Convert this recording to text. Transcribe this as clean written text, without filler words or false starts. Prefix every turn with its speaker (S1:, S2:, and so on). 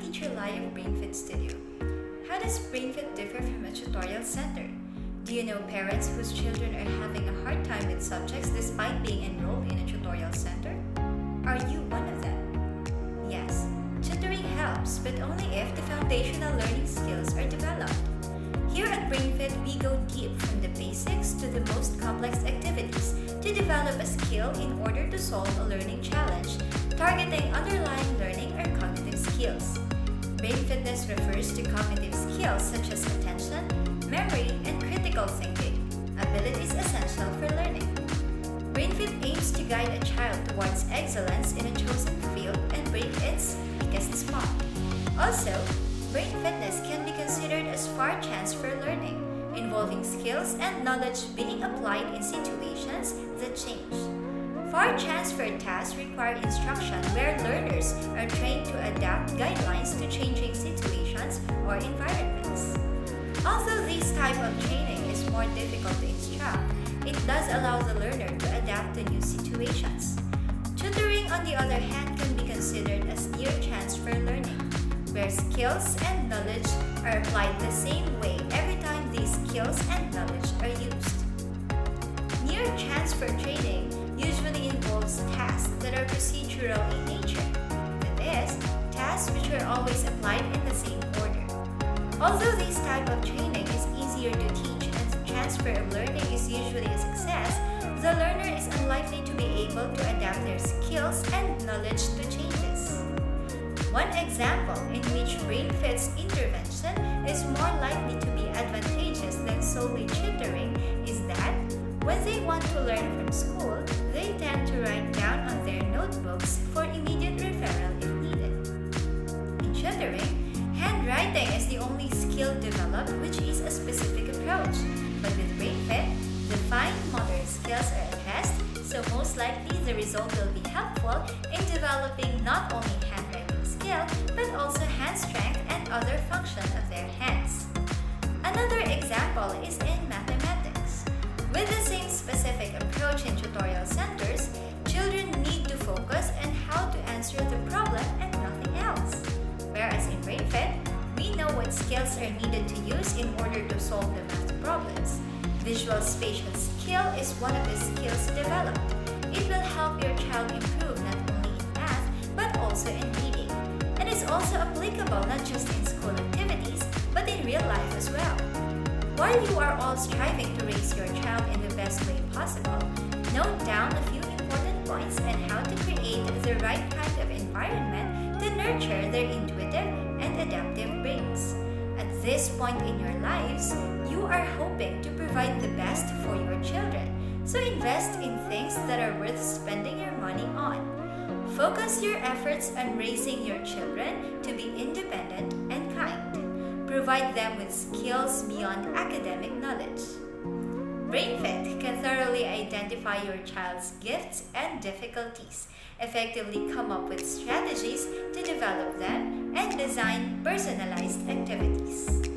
S1: Teacher Lai of Brainfit Studio. How does Brainfit differ from a tutorial center? Do you know parents whose children are having a hard time with subjects despite being enrolled in a tutorial center? Are you one of them? Yes, tutoring helps, but only if the foundational learning skills are developed. Here at Brainfit, we go deep from the basics to the most complex activities to develop a skill in order to solve a learning challenge, targeting underlying learning or cognitive skills. BrainFitness refers to cognitive skills such as attention, memory, and critical thinking, abilities essential for learning. BrainFit aims to guide a child towards excellence in a chosen field and break its weakest spot. Also, BrainFitness can be considered as far transfer learning, involving skills and knowledge being applied in situations that change. Far transfer tasks require instruction where learners are trained to adapt guidelines to changing situations or environments. Although this type of training is more difficult to instruct, it does allow the learner to adapt to new situations. Tutoring, on the other hand, can be considered as near transfer learning, where skills and knowledge are applied the same way every time these skills and knowledge are used. Near transfer training usually involves tasks that are procedural in nature, that is, tasks which are always applied in the same order. Although this type of training is easier to teach and the transfer of learning is usually a success, the learner is unlikely to be able to adapt their skills and knowledge to changes. One example in which BrainFit's intervention is more likely to be advantageous than solely tutoring is that when they want to learn from school, they tend to write down on their notebooks for immediate referral if needed. In tutoring, handwriting is the only skill developed which is a specific approach, but with BrainFit, the fine motor skills are addressed, so most likely the result will be helpful in developing not only handwriting skill, but also hand strength and other functions of their hands. Another example is in mathematics. With the same specific approach in tutorial centers, children need to focus on how to answer the problem and nothing else. Whereas in BrainFit, we know what skills are needed to use in order to solve the math problems. Visual spatial skill is one of the skills developed. It will help your child improve not only in math, but also in reading. And is also applicable not just in school activities, but in real life as well. While you are all striving to raise your child in the best way possible, note down a few important points on how to create the right kind of environment to nurture their intuitive and adaptive brains. At this point in your lives, you are hoping to provide the best for your children, so invest in things that are worth spending your money on. Focus your efforts on raising your children to be independent and kind. Provide them with skills beyond academic knowledge. BrainFit can thoroughly identify your child's gifts and difficulties, effectively come up with strategies to develop them, and design personalized activities.